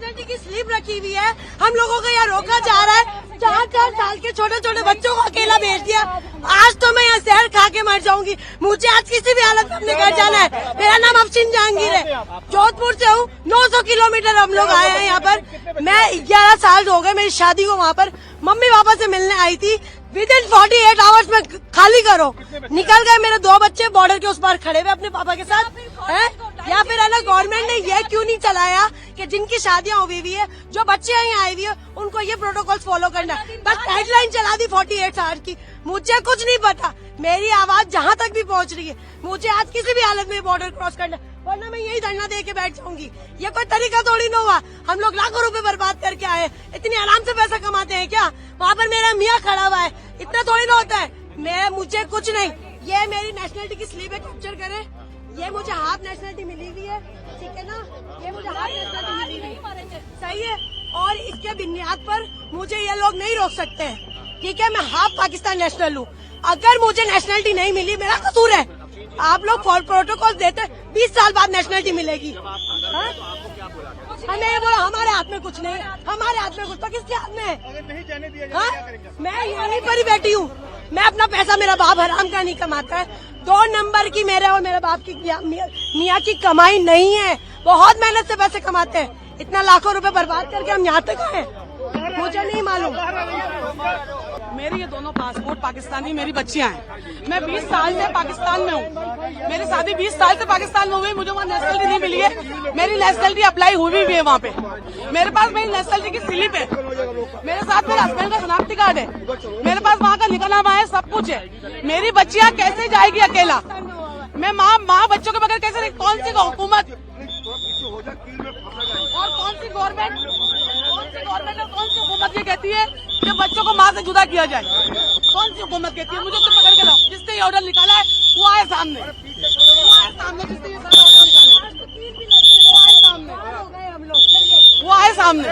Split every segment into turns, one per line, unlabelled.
Nationality की slip रखी हुई है, हम लोगों को यहाँ रोका जा रहा है। 4-4 साल के छोटे छोटे बच्चों को अकेला भेज दिया। आज तो मैं यहाँ शहर खा के मर जाऊंगी। मुझे आज किसी भी हालत में अपने घर जाना है। मेरा नाम अफशीन जहांगीर है, जोधपुर से हूँ। 900 किलोमीटर हम लोग आए हैं यहाँ पर। मैं 11 साल हो गए मेरी शादी को वहाँ पर मम्मी पापा से मिलने आई थी। विदिन 48 आवर्स में खाली करो, निकल गए। मेरे 2 बच्चे बॉर्डर के उस पार खड़े हुए अपने पापा के साथ हैं। या फिर है ना, गवर्नमेंट ने ये क्यों नहीं चलाया कि जिनकी शादियां हुई हुई है, जो बच्चे यहाँ आई हुई है, उनको ये प्रोटोकॉल फॉलो करना है। बस गाइडलाइन चला दी 48 आवर्स की। मुझे कुछ नहीं पता, मेरी आवाज जहाँ तक भी पहुँच रही है। मुझे आज किसी भी हालत में बॉर्डर क्रॉस करना, वरना मैं यही धरना दे के बैठ जाऊंगी। ये कोई तरीका थोड़ी ना हुआ। हम लोग लाखों रुपए बर्बाद करके आए, इतनी आराम से पैसा कमाते हैं क्या? वहाँ पर मेरा मियाँ खड़ा हुआ है, इतना थोड़ी ना होता है। मुझे कुछ नहीं, ये मेरी नेशनलिटी की स्लीप है, कैप्चर करे। ये मुझे हाफ नेशनलिटी मिली हुई है, ठीक है ना? ये मुझे हाफ नेशनलिटी मिली हुई है, सही है। और इसके बुनियाद पर मुझे ये लोग नहीं रोक सकते हैं, ठीक है? मैं हाफ पाकिस्तान नेशनल हूँ। अगर मुझे नेशनलिटी नहीं मिली, मेरा कसूर है। आप लोग प्रोटोकॉल देते, 20 साल बाद नेशनलिटी मिलेगी। हमें ये बोला हमारे हाथ में कुछ नहीं, हमारे हाथ में कुछ तो किसके हाथ में है? अगर नहीं जाने दिया जाए, मैं यहीं पर ही बैठी हूँ। मैं अपना पैसा, मेरा बाप हराम का नहीं कमाता है। 2 नंबर की मेरे और मेरे बाप की मियाँ की कमाई नहीं है। बहुत मेहनत से पैसे कमाते हैं। इतना लाखों रुपए बर्बाद करके हम यहाँ तक आए, मुझे नहीं मालूम।
मेरे ये दोनों पासपोर्ट पाकिस्तानी मेरी बच्चियां हैं। मैं 20 साल से पाकिस्तान में हूँ। मेरी शादी 20 साल से पाकिस्तान में हुई। मुझे वहाँ नेशनलिटी नहीं मिली है। मेरी नेशनलिटी अप्लाई हुई भी है वहाँ पे। मेरे पास मेरी नेशनलिटी की स्लिप है, मेरे साथ मेरे हस्बैंड का शनाख्ती कार्ड है, मेरे पास वहाँ का निकलनामा है, सब कुछ है। मेरी बच्चियाँ कैसे जाएगी अकेला? मैं माँ बच्चों के बगैर कैसे? कौन सी हुकूमत और कौन सी गवर्नमेंट और कौन सी हुकूमत ये कहती है कि बच्चों को माँ से जुदा किया जाए? कौन सी हुकूमत कहती है? मुझे उससे पकड़ के लाओ। जिसने ये ऑर्डर निकाला है वो आए सामने, जिसने ये ऑर्डर निकाला वो आए सामने, वो आए सामने।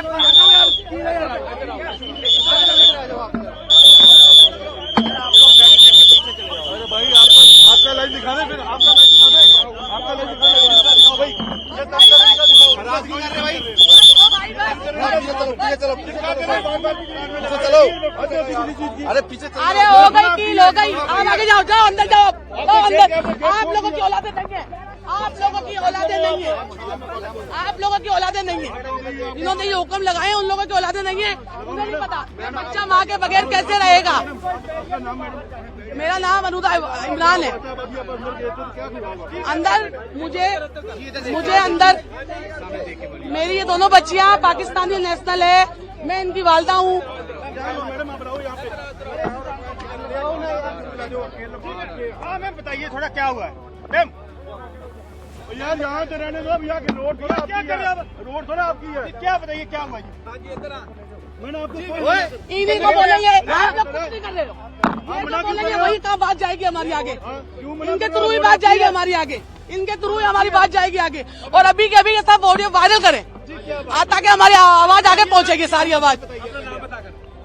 भाई आपका लाइव दिखा दे, फिर आपका लाइव दिखा दे, आपका लाइव दिखा दे भाई। अरे पीछे
अरे हो गई कील हो गई। आप आगे जाओ, जाओ अंदर जाओ, अंदर। आप लोगों की औलादे नहीं है, आप लोगों की औलादे नहीं है, आप लोगों की औलादे नहीं है। इन्होंने ये हुक्म लगाए, उन लोगों की औलादे नहीं है। उन्हें नहीं पता बच्चा माँ के बगैर कैसे रहेगा। मेरा नाम अनुदा इमरान है। अंदर मुझे अंदर मेरी ये दोनों बच्चियां पाकिस्तानी नेशनल है। मैं इनकी वालदा हूँ।
मैम बताइए थोड़ा क्या हुआ है मैम? यार यहाँ से रहने दो, अब यहाँ की रोड थोड़ा आपकी है, रोड थोड़ा आपकी है। क्या बताइए क्या हुआ जी? मैंने आपको
इन्हीं को बोलेंगे, आप लोग कुछ नहीं कर रहे हो। ये तो बोलेंगे वही कहाँ बात जाएगी हमारी आगे। इनके थ्रू ही बात जाएगी हमारी आगे, इनके थ्रू ही हमारी बात जाएगी आगे। और अभी के अभी ये सब ऑडियो वायरल करें ताकि हमारी आवाज आगे पहुंचेगी, सारी आवाज।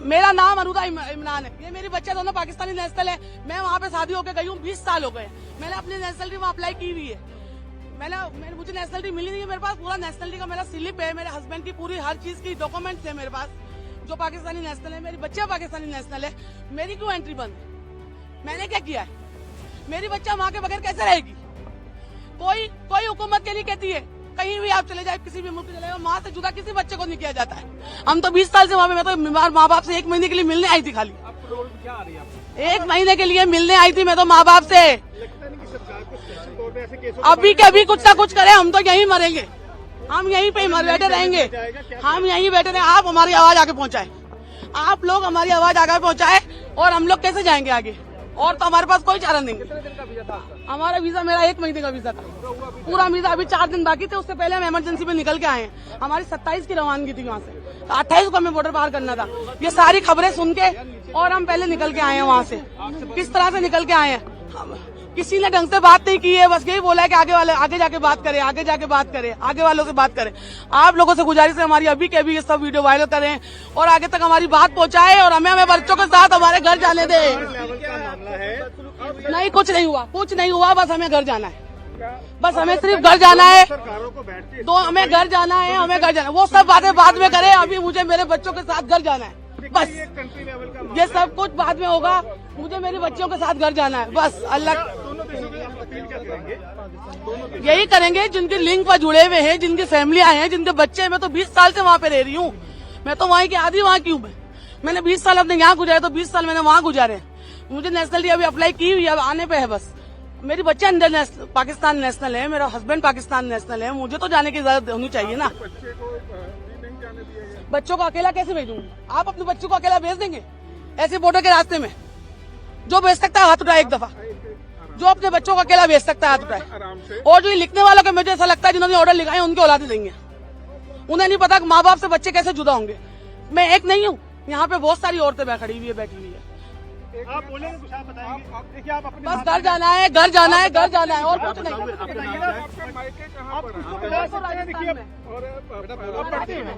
मेरा नाम अनुदा इमरान है। ये मेरी बच्चे दोनों पाकिस्तानी नेशनल है। मैं वहाँ पे शादी होकर गई हूँ, 20 साल हो गए। मैंने अपनी नेशनलिटी वहाँ अप्लाई की हुई है। मुझे नेशनलिटी मिली नहीं है। मेरे पास पूरा नेशनलिटी का मेरा स्लिप है, मेरे हस्बैंड की पूरी हर चीज की डॉक्यूमेंट्स है मेरे पास, जो पाकिस्तानी नेशनल है। मेरी बच्चा पाकिस्तानी नेशनल है। मेरी क्यों एंट्री बंद है? मैंने क्या किया है? मेरी बच्चा माँ के बगैर कैसे रहेगी? कोई हुकूमत के लिए कहती है कहीं भी आप चले जाए, किसी भी मुल्क चले जाए, माँ से जुदा किसी बच्चे को नहीं किया जाता है। हम तो 20 साल से वहाँ पे, मैं तो बीमार माँ बाप से 1 महीने के लिए मिलने आई थी। खाली 1 महीने के लिए मिलने आई थी मैं तो माँ बाप से। अभी के अभी कुछ ना कुछ करें, हम तो यहीं मरेंगे, हम यहीं पे बैठे रहेंगे, हम यहीं बैठे रहेंगे। आप हमारी आवाज आगे पहुंचाए, आप लोग हमारी आवाज आगे पहुंचाए, और हम लोग कैसे जाएंगे आगे? और तो हमारे पास कोई चारा नहीं। हमारा वीजा, मेरा 1 महीने का वीजा था, पूरा वीजा। अभी 4 दिन बाकी थे, उससे पहले हम इमरजेंसी में निकल के आए हैं। हमारी 27 की रवानगी थी वहाँ से, 28 को हमें बॉर्डर पार करना था। ये सारी खबरें सुन के और हम पहले निकल के आए हैं वहाँ से। किस तरह से निकल के आए हैं? किसी ने ढंग से बात नहीं की है, बस यही बोला है कि आगे जाके बात करें, आगे जाके बात करें, आगे वालों से बात करें। आप लोगों से गुजारिश है हमारी, अभी के अभी ये सब वीडियो वायरल करें और आगे तक हमारी बात पहुंचाए, और हमें बच्चों के साथ हमारे घर जाने दें। नहीं, कुछ नहीं हुआ, बस हमें घर जाना है। बस हमें सिर्फ घर जाना है,
सरकारों को बैठ के
तो हमें घर जाना है, हमें घर जाना है। वो सब बातें बाद में करें, अभी मुझे मेरे बच्चों के साथ घर जाना है बस।
ये कंट्री लेवल का
ये सब कुछ बाद में होगा, मुझे मेरे बच्चों के साथ घर जाना है बस। अल्लाह
दोनों देशों के आप अपील क्या करेंगे? दोनों देश
यही करेंगे जिनकी लिंक पर जुड़े हुए हैं, जिनकी फैमिली आए हैं, जिनके बच्चे हैं। मैं तो 20 साल से वहाँ पे रह रही हूँ, मैं तो वहीं की आधी वहाँ की हूँ। मैंने 20 साल अपने यहाँ गुजारे, तो 20 साल मैंने वहाँ गुजारे। मुझे नेशनलिटी अभी अप्लाई की हुई है, अब आने पे है बस। मेरी बच्चे अंदर पाकिस्तान नेशनल है, मेरा हस्बैंड पाकिस्तान नेशनल है, मुझे तो जाने की इजाजत होनी चाहिए ना। बच्चों को अकेला कैसे भेजूंगी? आप अपने बच्चों को अकेला भेज देंगे ऐसे बॉर्डर के रास्ते में? जो भेज सकता है हाथ उठाए एक दफा, जो अपने बच्चों को अकेला भेज सकता है हाथ उठाए। और जो ये लिखने वालों को मुझे ऐसा लगता है जिन्होंने ऑर्डर लिखाए उनके औलादे देंगे। उन्हें नहीं पता कि माँ बाप से बच्चे कैसे जुदा होंगे। मैं एक नहीं हूँ, यहाँ पे बहुत सारी औरतें खड़ी हुई है, बैठी हुई है।
आप बोलेंगे कुछ, आप बताएंगे। आप देखिए, आप अपने
बस घर जाना है, घर जाना है, घर जाना है और कुछ नहीं।
आप उसको प्रयास कर रहे हैं, देखिए
कराची में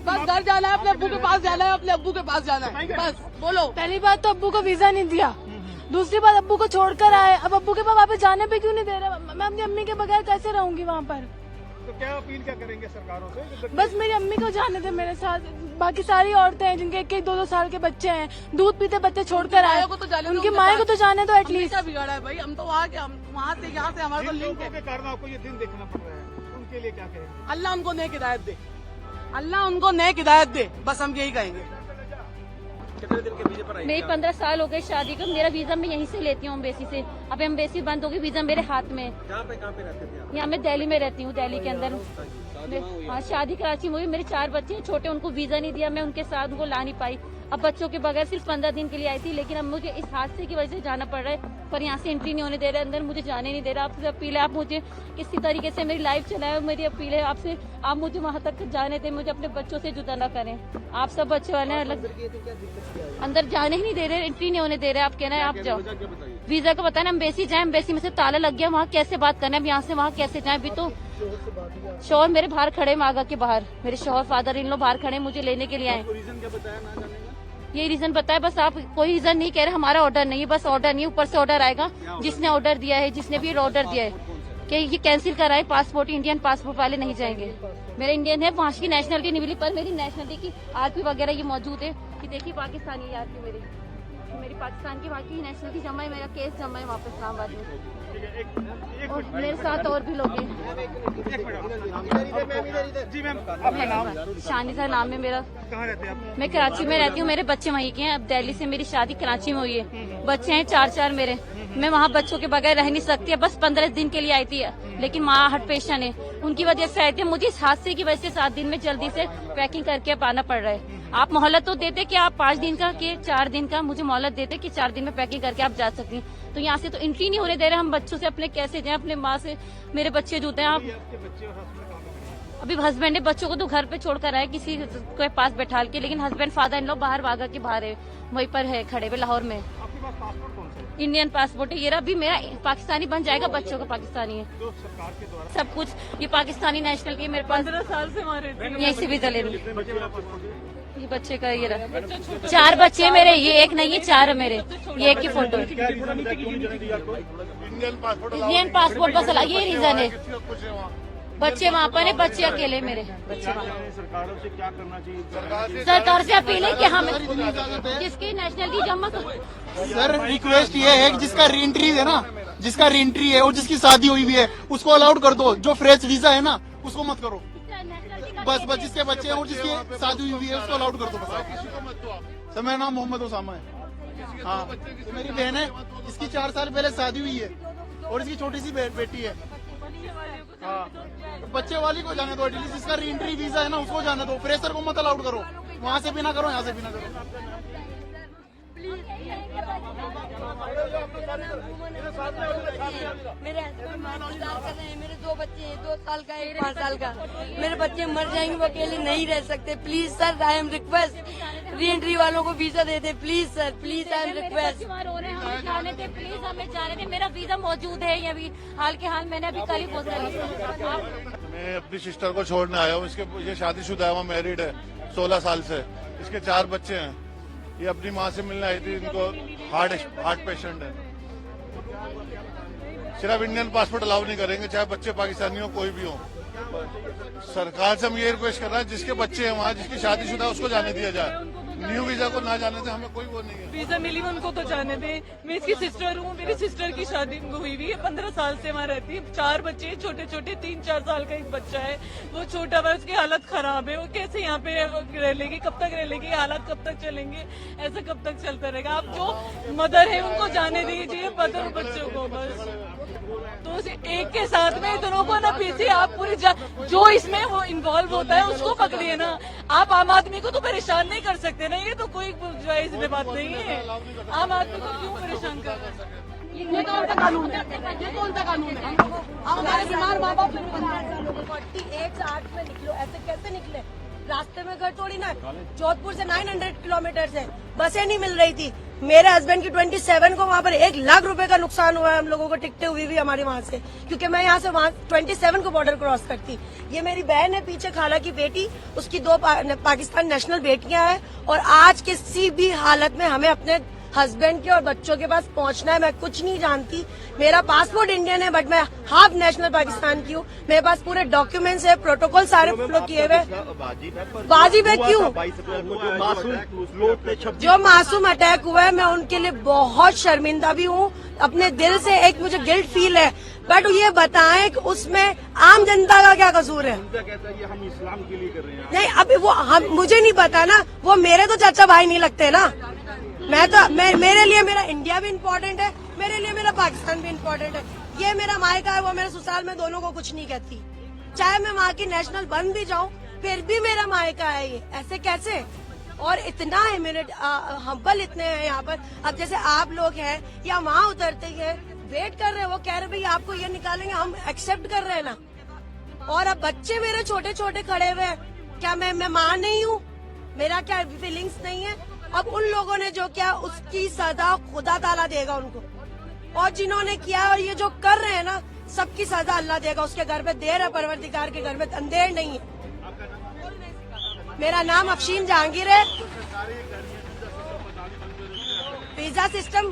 बस घर जाना है, अपने अब्बू के पास जाना है, अपने अब्बू के पास जाना है बस। बोलो।
पहली बात तो अब्बू को वीजा नहीं दिया, दूसरी बात अब्बू को छोड़कर आए, अब अब्बू के पास वापस जाने पे क्यों नहीं दे रहे? मैं अपनी अम्मी के बगैर कैसे रहूंगी वहाँ पर?
तो क्या अपील क्या करेंगे सरकारों से?
बस मेरी अम्मी को जाने दे मेरे साथ। बाकी सारी औरतें हैं जिनके 1-1, 2-2 साल के बच्चे हैं, दूध पीते बच्चे छोड़कर आए,
को तो जाने दो,
उनकी
उनके
माए
साथ।
को तो जाने दो
हमने
एटलीस्ट।
क्या बिगाड़ा है भाई? हम तो वहाँ से यहाँ से हमारा तो
जिन
लिंक
लोगों
है।
के कारण आपको ये दिन देखना पड़ रहा है, उनके लिए क्या कहेंगे?
अल्लाह उनको नेक हिदायत दे, अल्लाह उनको नेक हिदायत दे, बस हम यही कहेंगे।
मेरी 15 साल हो गए शादी को। मेरा वीजा मैं यहीं से लेती हूँ, एम्बेसी से। अब एम्बेसी बंद होगी, वीजा मेरे हाथ में है। कहाँ पे रहते थे? यहाँ मैं दिल्ली में रहती हूँ, दिल्ली के अंदर। हाँ, शादी कराची में हुई। मेरे 4 बच्चे हैं छोटे, उनको वीजा नहीं दिया, मैं उनके साथ उनको ला नहीं पाई। अब बच्चों के बगैर सिर्फ 15 दिन के लिए आई थी, लेकिन अब मुझे इस हादसे की वजह से जाना पड़ रहा है। पर यहाँ से एंट्री नहीं होने दे रहा, अंदर मुझे जाने नहीं दे रहा। आपसे अपील है, आप मुझे किसी तरीके से मेरी लाइफ चलाए। मेरी अपील है आपसे, आप मुझे वहाँ तक जाने दें, मुझे अपने बच्चों से जुदा ना करें। आप सब बच्चे वाले हैं, अलग अंदर जाने ही नहीं दे रहे, एंट्री नहीं होने दे रहे। आप कहना है आप जाओ, वीजा का बताना। एम्बेसी जाए, एम्बेसी में से ताला लग गया, वहाँ कैसे बात करना है? अब यहाँ से वहाँ कैसे जाए? अभी तो शोहर मेरे बाहर खड़े, मागा के बाहर मेरे शोहर फादर इन लोग बाहर खड़े, मुझे लेने के लिए आए। ये रीजन बताया, बस आप कोई रीजन नहीं कह रहे। हमारा ऑर्डर नहीं है, बस ऑर्डर नहीं, ऊपर से ऑर्डर आएगा। जिसने ऑर्डर दिया है, जिसने भी ऑर्डर दिया है कि ये कैंसिल कराए, पासपोर्ट इंडियन पासपोर्ट वाले नहीं जाएंगे। मेरा इंडियन है, वहाँ की नेशनलिटी नहीं मिली, पर मेरी नेशनलिटी की आरपी वगैरह ये मौजूद है कि देखिए पाकिस्तानी आरपी मेरी पाकिस्तान की बाकी नेशनलिटी जमा है, मेरा केस जमा है वहाँ पे इस्लामाबाद में। और मेरे साथ और भी लोग हैं।
जी मैम, आपका नाम?
शानिसा नाम है मेरा।
कहाँ रहते हैं आप?
मैं कराची में रहती हूँ, मेरे बच्चे वहीं के हैं। अब दिल्ली से मेरी शादी कराची में हुई है, बच्चे हैं 4 मेरे। मैं वहाँ बच्चों के बगैर रह नहीं सकती। बस 15 दिन के लिए आई थी, लेकिन माँ हट पेशेंट है, उनकी वजह से आई थी। मुझे इस हादसे की वजह से 7 दिन में जल्दी से पैकिंग करके अब आना पड़ रहा है। आप मोहलत तो देते कि आप 5 दिन का कि 4 दिन का, मुझे मोहलत देते कि 4 दिन में पैकिंग करके आप जा सकती हैं। तो यहाँ से तो एंट्री नहीं होने दे रहे। हम बच्चों से अपने कैसे जाएं? अपने माँ से मेरे बच्चे जुते हैं। आप अभी हस्बैंड ने बच्चों को तो घर पे छोड़कर आए किसी के पास बैठा के, लेकिन हस्बैंड फादर इन लोग बाहर वागा के बाहर है, वहीं पर है खड़े हुए लाहौर में।
आपके पास पासपोर्ट कौन सा है?
इंडियन पासपोर्ट है। ये अभी मेरा पाकिस्तानी बन जाएगा, बच्चों का पाकिस्तानी है,
जो सरकार के द्वारा
सब कुछ। ये पाकिस्तानी नेशनल की मेरे पास
15 साल से हमारे
यहीं से वीजा ले रही हूँ।
बच्चे वाला पासपोर्ट है?
ये बच्चे का ये रहा, 4 बच्चे हैं मेरे, ये एक नहीं है 4 है मेरे, ये एक की फोटो है।
क्या रीजन है, क्यों नहीं जाने दिया आपको?
इंडियन पासपोर्ट बस ये रीजन है, बच्चे वहाँ पर है, बच्चे अकेले मेरे बच्चे वहाँ।
सरकारों से क्या करना चाहिए?
सरकार से अपील है कि हम जिसकी नेशनलिटी जमा
सर रिक्वेस्ट ये है कि जिसका रीएंट्री है ना, जिसका रीएंट्री है और जिसकी शादी हुई भी है उसको अलाउड कर दो। जो फ्रेश वीजा है ना उसको मत करो। बस जिसके बच्चे हैं और जिसकी शादी हुई है उसको अलाउड कर दो बस। सर मेरा नाम मोहम्मद उसामा है। हाँ, तो मेरी बहन है, इसकी 4 साल पहले शादी हुई है और इसकी छोटी सी बेटी है। हाँ, तो बच्चे वाली को जाने दो, एटलीस्ट जिसका रीएंट्री वीजा है ना उसको जाने दो। फ्रेशर को मत अलाउड करो, वहाँ से भी ना करो, यहाँ से भी ना करो।
मेरे हस्बैंड इंतजार कर रहे हैं, मेरे 2 बच्चे हैं, 2 साल का, 1 5 साल का। मेरे बच्चे मर जाएंगे, वो अकेले नहीं रह सकते। Please sir, I am request, re entry वालों को visa they they please sir, please I am request.
हमें जाने दे, प्लीज हमें जाने दे। मेरा वीजा मौजूद है, ये अभी हाल के हाल मैंने अभी कल ही पोस्ट करी।
मैं अपनी सिस्टर को छोड़ने आया हूँ। इसके ये शादीशुदा है, वो मैरिड है 16 साल से। इसके 4 बच्चे हैं। ये अपनी माँ से मिलने आई थी, इनको हार्ट पेशेंट है। सिर्फ इंडियन पासपोर्ट अलाउ नहीं करेंगे, चाहे बच्चे पाकिस्तानी हो कोई भी हो। सरकार से हम ये रिक्वेस्ट कर रहे हैं, जिसके बच्चे हैं वहाँ, जिसकी शादीशुदा है, उसको जाने दिया जाए। न्यू वीजा को ना जाने से हमें कोई वो नहीं है।
वीजा मिली हुई उनको तो जाने दे। मैं इसकी सिस्टर हूँ, मेरी सिस्टर की शादी हुई हुई है, 15 साल से वहाँ रहती है। 4 बच्चे छोटे छोटे, 3-4 साल का एक बच्चा है, वो छोटा है, उसकी हालत खराब है। वो कैसे यहाँ पे रह लेगी, कब तक रह लेगी, हालात कब तक चलेंगे, ऐसा कब तक चलता रहेगा। आप जो मदर है उनको जाने दीजिए, मदर बच्चों को बस। तो उस एक के साथ में दोनों को ना पीछे आप पूरी जो इसमें वो इन्वॉल्व होता है उसको पकड़िए ना। आप आम आदमी को तो परेशान नहीं कर सकते ना, ये तो कोई जायज बात नहीं है। आम आदमी को क्यों परेशान कर रहे हैं?
ये कौन सा कानून है? ये कौन सा कानून है? आप हमारे बीमार माँ बाप
48 से 8 में निकलो, ऐसे कैसे निकले? रास्ते में घर थोड़ी ना। जोधपुर से 900 किलोमीटर से बसें नहीं मिल रही थी। मेरे हस्बैंड की 27 को वहाँ पर 1 लाख रुपए का नुकसान हुआ है। हम लोगों को टिकटें हुई भी हमारे वहाँ से, क्योंकि मैं यहाँ से वहाँ 27 को बॉर्डर क्रॉस करती। ये मेरी बहन है पीछे, खाला की बेटी, उसकी 2 पाकिस्तान नेशनल बेटियां हैं। और आज किसी भी हालत में हमें अपने हस्बैंड के और बच्चों के पास पहुंचना है। मैं कुछ नहीं जानती, मेरा पासपोर्ट इंडियन है बट मैं हाफ नेशनल पाकिस्तान की हूँ। मेरे पास पूरे डॉक्यूमेंट्स है, प्रोटोकॉल सारे फॉलो किए हुए। वाजिब है क्यों? जो मासूम अटैक हुआ है, मैं उनके लिए बहुत शर्मिंदा भी हूँ। अपने दिल से एक मुझे गिल्ट फील है, बट ये बताएं कि उसमें आम जनता का क्या कसूर है?
हम इस्लाम के लिए कर रहे हैं।
नहीं, अभी वो मुझे नहीं पता ना, वो मेरे तो चाचा भाई नहीं लगते ना। मेरे लिए मेरा इंडिया भी इम्पोर्टेंट है, मेरे लिए मेरा पाकिस्तान भी इम्पोर्टेंट है। ये मेरा मायका है, वो मेरे ससुराल में, दोनों को कुछ नहीं कहती। चाहे मैं वहाँ की नेशनल बन भी जाऊँ, फिर भी मेरा मायका है ये। ऐसे कैसे? और इतना है मेरे हम्बल इतने हैं यहाँ पर। अब जैसे आप लोग हैं या वहाँ उतरते हैं, वेट कर रहे हैं, वो कह रहे भाई आपको ये निकालेंगे, हम एक्सेप्ट कर रहे हैं ना। और अब बच्चे मेरे छोटे छोटे खड़े हुए हैं, क्या मैं माँ नहीं हूँ? मेरा क्या फीलिंग्स नहीं है? अब उन लोगों ने जो किया उसकी सजा खुदा ताला देगा उनको, और जिन्होंने किया और ये जो कर रहे हैं ना, सबकी सजा अल्लाह देगा। उसके घर में देर है, परवरदिगार के घर में अंधेर नहीं है। मेरा नाम अफशीन जहांगीर है। वीजा सिस्टम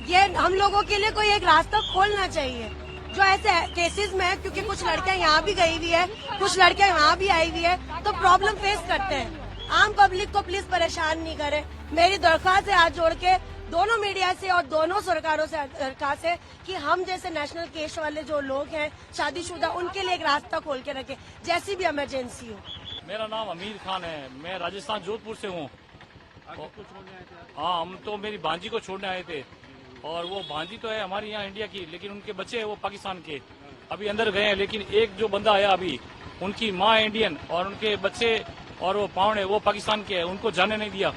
ये हम लोगों के लिए कोई एक रास्ता खोलना चाहिए, जो ऐसे केसेस में है, क्योंकि कुछ लड़कियां यहाँ भी गई हुई है, कुछ लड़कियां यहाँ भी आई हुई है, तो प्रॉब्लम फेस करते हैं। आम पब्लिक को प्लीज परेशान नहीं करें। मेरी दरख्वास्त है हाथ जोड़ के दोनों मीडिया से और दोनों सरकारों से दरख्वास्त है कि हम जैसे नेशनल केस वाले जो लोग हैं शादीशुदा, उनके लिए एक रास्ता खोल के रखें, जैसी भी इमरजेंसी हो।
मेरा नाम अमीर खान है, मैं राजस्थान जोधपुर से हूँ। हाँ, हम तो मेरी भांजी को छोड़ने आए थे, और वो भांजी तो है हमारी यहाँ इंडिया की, लेकिन उनके बच्चे हैं वो पाकिस्तान के। अभी अंदर गए हैं, लेकिन एक जो बंदा आया अभी, उनकी माँ इंडियन और उनके बच्चे और वो पावने वो पाकिस्तान के हैं। उनको जाने नहीं दिया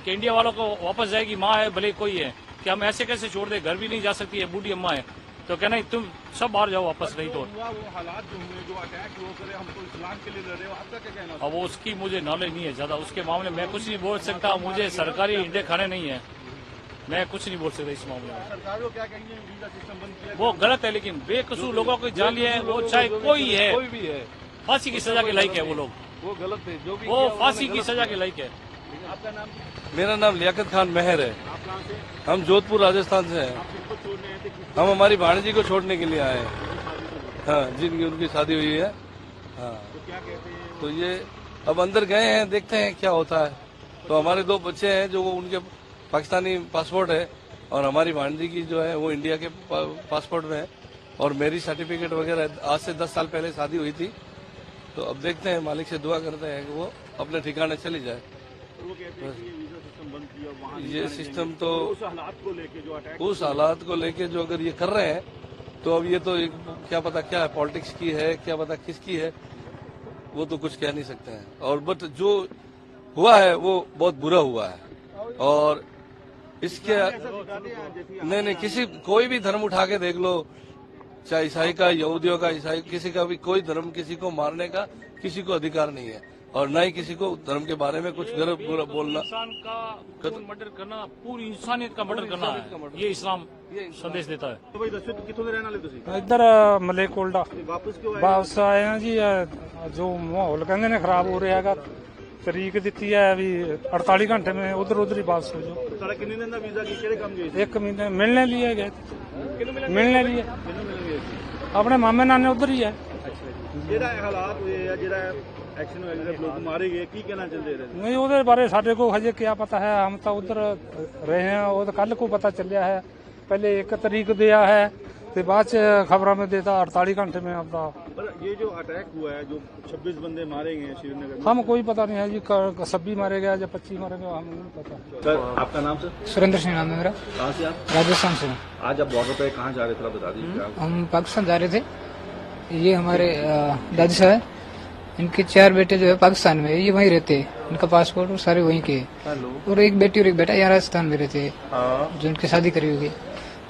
कि इंडिया वालों को वापस जाएगी, माँ है भले कोई है, कि हम ऐसे कैसे छोड़ दे, घर भी नहीं जा सकती है, बूढ़ी अम्मा है। तो कहना तुम सब बाहर जाओ वापस, नहीं तो
वो हालात जो हुए, जो अटैक वो करे, हम तो इस्लाम के लिए लड़ रहे हो, आपका क्या कहना?
अब वो उसकी मुझे नॉलेज नहीं है ज्यादा, उसके मामले में मैं कुछ नहीं बोल सकता। मुझे सरकारी इंडे खाने नहीं है, मैं कुछ नहीं बोल सकता इस मामले में।
सरकार को क्या कहेंगे? वीजा सिस्टम बंद किया,
वो गलत है, लेकिन बेकसूर लोगों को जान लिया है, वो चाहे कोई है,
कोई भी है,
फांसी की सजा के लायक है वो लोग,
वो गलत है। जो भी
वो फांसी की सजा के लायक है।
आपका नाम?
मेरा नाम लियाकत खान मेहर है।
आप कहाँ से?
हम जोधपुर राजस्थान से हैं।
आप किसको छोड़ने आए थे?
हम हमारी भाणजी को छोड़ने के लिए आए हैं। हाँ, जिनकी उनकी शादी हुई है। हाँ,
तो क्या कहते हैं?
तो ये अब अंदर गए हैं, देखते हैं क्या होता है। तो हमारे 2 बच्चे हैं जो उनके पाकिस्तानी पासपोर्ट है, और हमारी भाणजी की जो है वो इंडिया के पासपोर्ट में है, और मेरी सर्टिफिकेट वगैरह। आज से 10 साल पहले शादी हुई थी। तो अब देखते हैं, मालिक से दुआ करते हैं कि वो अपने ठिकाने चली जाए।
वो कहते हैं कि ये वीजा सिस्टम बंद किया, वहाँ
ये सिस्टम तो
उस हालात को लेके जो अटैक,
उस हालात को लेके जो अगर ये कर रहे हैं, तो अब ये तो क्या पता क्या है, पॉलिटिक्स की है, क्या पता किसकी है, वो तो कुछ कह नहीं सकते हैं। और बट जो हुआ है वो बहुत बुरा हुआ है। और इसके नहीं किसी कोई भी धर्म उठा के देख लो, चाहे ईसाई का, यहूदियों का, ईसाई किसी का भी, कोई धर्म किसी को मारने का किसी को अधिकार नहीं है, और न ही किसी को धर्म के बारे में कुछ गलत बुरा बोलना।
इंसान का मर्डर करना, पूरी इंसानियत का मर्डर करना है, ये इस्लाम संदेश देता है।
तो भाई दस्यो कितों दे रहने वाले तुसी?
इधर मलेकोल्डा
वापस क्यों आए?
वापस आए हैं जी। जो माहौल कहते ने खराब हो रहा है, तरीक दी है भी 48 घंटे में उधर ही वापस हो जाओ।
सारा कितने दिन का वीजा की, केड़े काम गए?
1 महीने मिलने लिए गए। मिलने लिए अपने मामे नाने उधर ही है।
ਜਿਹੜਾ ਇਹ ਹਾਲਾਤ ਹੋਏ ਆ, ਜਿਹੜਾ ਐਕਸ਼ਨ ਹੋਇਆ, ਜਿਹੜੇ ਲੋਕ ਮਾਰੇ ਗਏ, ਕੀ ਕਹਿਣਾ ਚਾਹੁੰਦੇ ਰਹੇ?
नहीं उधर बारे साढ़े को हजे क्या पता है, हम तो उधर रहे हैं। वो तो कल को पता चलिया है, पहले 1 तारीख दिया है तो बाद खबर में देता 48 घंटे में अपना।
पर ये जो अटैक हुआ है, जो 26 बंदे मारे गए हैं श्रीनगर में,
हम कोई पता नहीं है जी, 26 मारे गया या 25 मारे गए, हमें नहीं पता।
सर आपका नाम? सर
सुरेंद्र सिंह नाम है मेरा।
कहाँ से आप?
राजस्थान से हूँ।
आज आप बॉर्डर पे कहाँ जा रहे थे, बता दीजिए।
हम पाकिस्तान जा रहे थे। ये हमारे दादी साहब है, इनके 4 बेटे जो है पाकिस्तान में, ये वहीं रहते हैं, इनका पासपोर्ट और सारे वहीं के, और एक बेटी और एक बेटा यहाँ राजस्थान में रहते हैं, जो उनकी शादी करी हुई।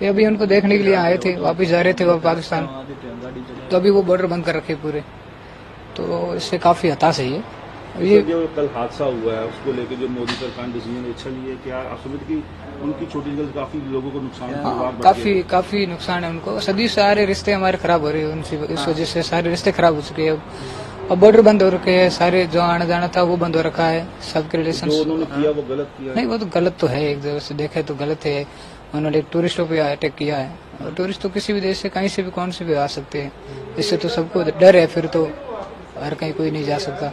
ये अभी उनको देखने के लिए आए थे, वापस जा रहे थे वो पाकिस्तान, तो अभी वो बॉर्डर बंद कर रखे पूरे, तो इससे काफी हताश है ये।
जो कल हादसा हुआ है उसको लेकर जो मोदी सरकार ने डिसीजन अच्छा लिया, क्या आप समझते कि उनकी छोटी गलती काफी लोगों को नुकसान हुआ?
काफी नुकसान है उनको। सभी सारे रिश्ते हमारे खराब हो रहे हैं उनसे, इस वजह से सारे रिश्ते खराब हो चुके हैं। अब बॉर्डर बंद हो रखे हैं, सारे जो आना जाना था वो बंद हो रखा है, सबके रिलेशन।
जो उन्होंने किया वो गलत किया?
नहीं, वो तो गलत तो है, एक तरह से देखे तो गलत है। उन्होंने टूरिस्टों पे अटैक किया है, और टूरिस्ट तो किसी भी देश से, कहीं से भी, कौन से भी आ सकते हैं, इससे तो सबको डर है, फिर तो हर कहीं कोई नहीं जा सकता।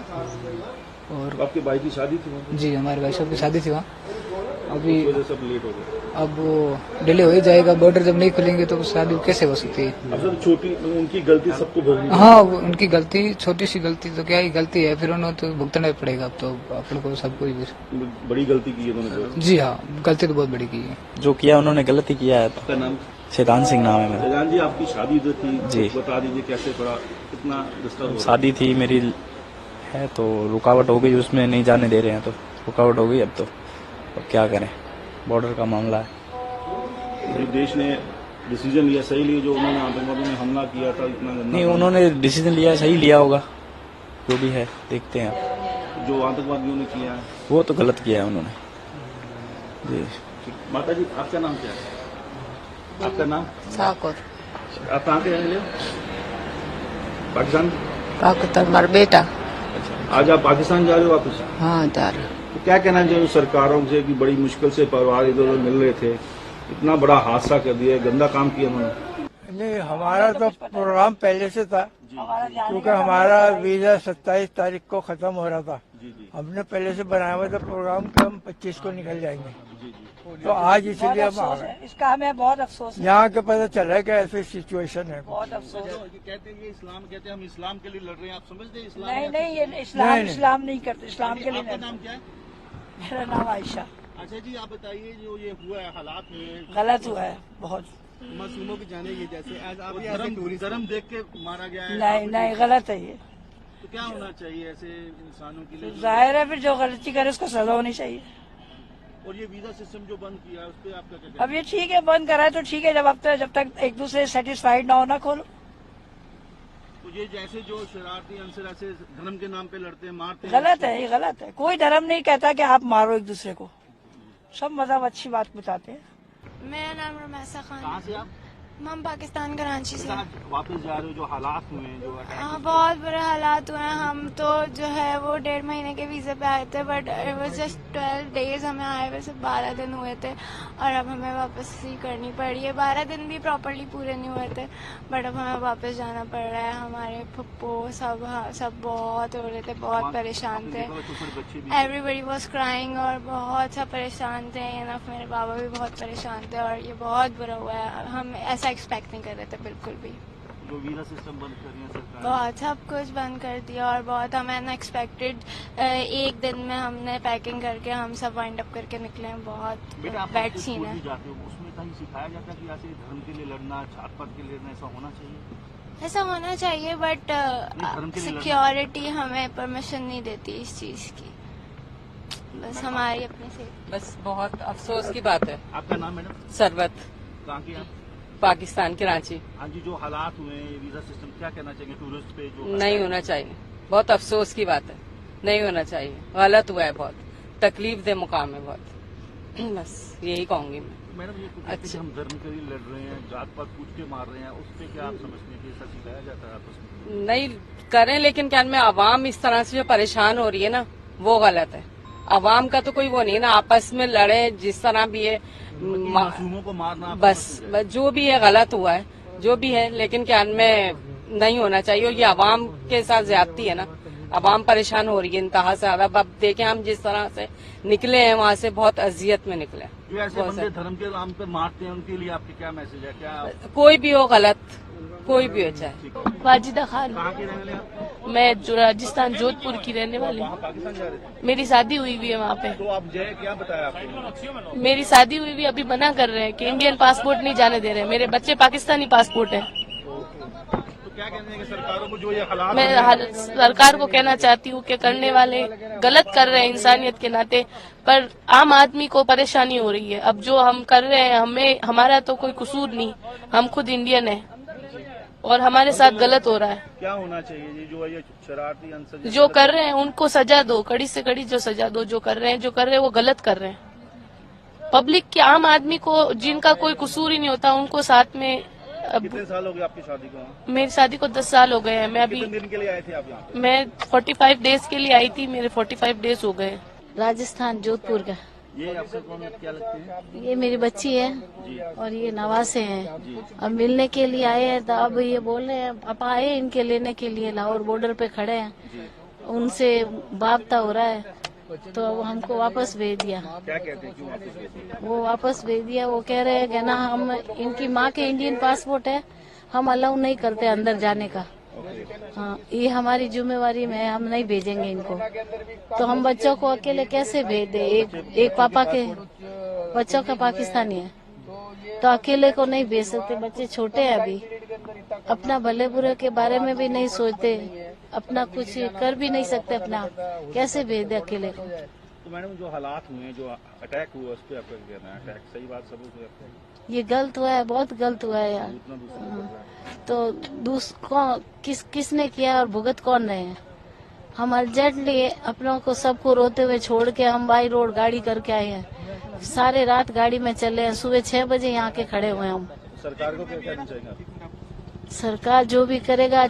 और
आपके भाई की शादी थी वहाँ?
जी, हमारे भाई साहब की शादी थी वहाँ। अभी
सब लेट हो गए,
अब वो डिले हो ही जाएगा, बॉर्डर जब नहीं खुलेंगे तो शादी कैसे हो सकती है।
अब सर छोटी उनकी गलती सबको भोगनी?
हाँ, उनकी गलती, छोटी सी गलती तो क्या ही गलती है, फिर उन्हें तो भुगतना ही पड़ेगा। अब तो अपन को सबको ही
बड़ी गलती की है उन्होंने।
जी हाँ, गलती तो बहुत बड़ी की है,
जो किया उन्होंने गलत ही किया है।
आपका नाम?
शैतान सिंह नाम है मेरा।
शैतान जी, आपकी शादी जो थी
जी,
बता दीजिए कैसे पड़ा, कितना डिस्टर्ब?
शादी थी मेरी है, तो रुकावट हो गई, उसमें नहीं जाने दे रहे हैं, तो रुकावट हो गई। अब तो अब क्या करें, बॉर्डर का मामला है।
जो देश ने डिसीजन लिया सही लिया, जो उन्होंने आतंकवादियों ने हमला किया था, इतना
नहीं, उन्होंने डिसीजन लिया सही लिया होगा, जो भी है देखते हैं।
जो आतंकवादियों ने किया है
वो तो गलत किया है उन्होंने जी।
माता जी, आपका नाम क्या है? आपका नाम?
ठाकुर।
आप कहाँ के रहने? पाकिस्तान?
पाकिस्तान, हमारा बेटा।
आज आप पाकिस्तान जा रहे हो वापस?
हाँ, जा रहे।
तो क्या कहना चाहिए सरकारों से कि बड़ी मुश्किल से परिवार इधर उधर मिल रहे थे, इतना बड़ा हादसा कर दिया, गंदा काम किया उन्होंने?
नहीं, हमारा तो प्रोग्राम पहले से था, क्योंकि हमारा वीजा 27 तारीख को खत्म हो रहा था। हमने पहले से बनाया हुआ था प्रोग्राम कि हम 25 को निकल जाएंगे, तो आज इसलिए हम आ गए।
इसका हमें बहुत अफसोस है।
यहाँ के पता चला कि ऐसी सिचुएशन है।
बहुत अफसोस।
कहते हैं ये इस्लाम, कहते हैं हम इस्लाम के लिए लड़ रहे हैं, आप समझते हैं इस्लाम?
नहीं, ये इस्लाम नहीं करते, इस्लाम के लिए।
आपका नाम क्या है?
मेरा नाम आयशा।
अच्छा जी, आप बताइए जो ये हुआ है, हालात में
गलत हुआ है बहुत।
मासूमों की जाने ये जैसे धर्म देख के मारा गया है।
नहीं, गलत है ये।
तो क्या होना चाहिए ऐसे इंसानों के लिए?
जाहिर है, फिर जो गलती करे उसको सजा होनी चाहिए।
और ये वीजा सिस्टम जो बंद किया है उस पर आपका क्या?
अब ये ठीक है, बंद करा है तो ठीक है, जब तक एक दूसरे सेटिस्फाइड ना होना खोलो।
तो ये जैसे जो शरारती अंसर ऐसे धर्म के नाम पे लड़ते हैं, मारते हैं,
गलत है, ये गलत है। कोई धर्म नहीं कहता कि आप मारो एक दूसरे को, सब मजहब अच्छी बात बताते हैं।
मेरा नाम रमेशा खान।
कहाँ से आप?
हम पाकिस्तान कराची से।
वापस जा रहे हो, जो हालात हुए हैं, जो
हाँ, बहुत बुरे हालात हुए हैं। हम तो जो है वो 1.5 महीने के वीजे पे आए थे, but it was just 12 days हमें आए हुए, सिर्फ 12 दिन हुए थे, और अब हमें वापसी करनी पड़ी है। 12 दिन भी प्रॉपर्ली पूरे नहीं हुए थे, बट अब हमें वापस जाना पड़ रहा है। हमारे पप्पो सब बहुत हो रहे थे, बहुत परेशान थे। एवरीबडी वॉज क्राइंग, और बहुत सब परेशान थे। इनफ मेरे बाबा भी बहुत परेशान थे, और ये बहुत बुरा हुआ है। हम ऐसा एक्सपेक्ट नहीं कर रहे थे बिल्कुल भी।
जो वीजा सिस्टम बंद कर दिया सरकार,
बहुत सब कुछ बंद कर दिया, और बहुत हमें अनएक्सपेक्टेड एक दिन में हमने पैकिंग करके हम सब वाइंड अप करके निकले हैं। बहुत बैड सीन है।
उसमें कहीं सिखाया जाता है कि ऐसे धर्म के लिए लड़ना, जात पात के लिए लड़ना, ऐसा होना चाहिए?
ऐसा होना चाहिए, बट सिक्योरिटी हमें परमिशन नहीं देती इस चीज की। बस हमारी अपनी से
बस बहुत अफसोस की बात है।
आपका नाम मैडम?
सरवत।
कहाँ की आप?
पाकिस्तान, कराची।
हाँ जी, जो हालात हुए हैं, वीजा सिस्टम, क्या कहना चाहिए टूरिस्ट पे? जो
नहीं होना चाहिए, बहुत अफसोस की बात है, नहीं होना चाहिए, गलत हुआ है, बहुत तकलीफ दे मुकाम है बहुत। बस यही कहूंगी मैं।
मैडम, ये अच्छा, हम धर्म के लिए लड़ रहे हैं, जात पात पूछ के मार रहे हैं, उस पर क्या आप समझते हैं कि ऐसा सिखाया जाता है आपस में?
नहीं करें, लेकिन क्या में आवाम इस तरह से जो परेशान हो रही है ना, वो गलत है। अवाम का तो कोई वो नहीं ना, आपस में लड़े जिस तरह भी है,
मासूमों को मारना
बस जो भी है गलत हुआ है, जो भी है, लेकिन क्या में नहीं होना चाहिए। और ये अवाम के साथ ज्यादती है ना, अवाम परेशान हो रही है इंतहा से ज्यादा। अब देखें हम जिस तरह से निकले हैं वहाँ से बहुत अजियत में निकले।
जो ऐसे बंदे धर्म के नाम पे मारते हैं उनके लिए आपके क्या मैसेज है? क्या
कोई भी हो गलत, कोई भी हो चाहे।
वाजिदा खान,
कहाँ के रहने वाले?
मैं जो राजस्थान जोधपुर की रहने वाली हूँ।
पाकिस्तान जा रहे थे?
मेरी शादी हुई हुई है वहाँ पे।
तो आप जय क्या बताया आपको?
मेरी शादी हुई हुई, अभी मना कर रहे हैं कि इंडियन पासपोर्ट नहीं जाने दे रहे हैं। मेरे बच्चे पाकिस्तानी पासपोर्ट है।
तो क्या कहने हैं सरकारों को जो ये हालात?
मैं सरकार को कहना चाहती हूँ कि करने वाले गलत कर रहे हैं इंसानियत के नाते, पर आम आदमी को परेशानी हो रही है। अब जो हम कर रहे हैं, हमारा तो कोई कसूर नहीं, हम खुद इंडियन है और हमारे साथ गलत हो रहा है।
क्या होना चाहिए जी? जो ये शरारती अंसर
जो कर रहे हैं उनको सजा दो, कड़ी से कड़ी जो सजा दो। जो कर रहे हैं वो गलत कर रहे हैं। पब्लिक के आम आदमी को, जिनका कोई कसूर ही नहीं होता, उनको साथ में।
कितने साल हो गए आपकी शादी को?
मेरी शादी को 10 साल हो गए हैं। मैं अभी
कितने दिन के लिए आए थे आप यहाँ पे?
मैं 45 डेज के लिए आई थी, मेरे 45 डेज हो गए।
राजस्थान जोधपुर का।
ये आपसे कौन क्या लगती है?
ये मेरी बच्ची है और ये नवासे हैं। अब मिलने के लिए आए हैं, तो अब ये बोल रहे हैं पापा आए इनके लेने के लिए, लाहौर बॉर्डर पे खड़े हैं, उनसे वापता हो रहा है, तो अब हमको वापस भेज दिया।
क्या कहते हैं, क्यों वापस भेज दिया?
वो वापस भेज दिया। वो कह रहे हैं कि ना, हम इनकी माँ के इंडियन पासपोर्ट है, हम अलाउ नहीं करते अंदर जाने का। हाँ, ये हमारी जिम्मेवारी में है, हम नहीं भेजेंगे इनको। तो हम बच्चों को अकेले कैसे भेज दे? एक पापा के बच्चों का पाकिस्तानी है, तो अकेले को नहीं भेज सकते। बच्चे छोटे हैं अभी, अपना भले बुरे के बारे में भी नहीं सोचते, अपना कुछ कर भी नहीं सकते, अपना कैसे भेज दे अकेले को?
तो मैडम जो हालात हुए हैं, जो अटैक हुआ, उस पर आपका क्या कहना है? अटैक सही बात सबूत है?
ये गलत हुआ है, बहुत गलत हुआ है यार। तो किसने किया और भुगत कौन रहे हैं? हम अर्जेंटली अपनों को सबको रोते हुए छोड़ के हम बाई रोड गाड़ी करके आए हैं। सारे रात गाड़ी में चले हैं, सुबह 6 बजे यहाँ के खड़े हुए हैं हम।
सरकार को क्या कहना चाहिए?
सरकार जो भी करेगा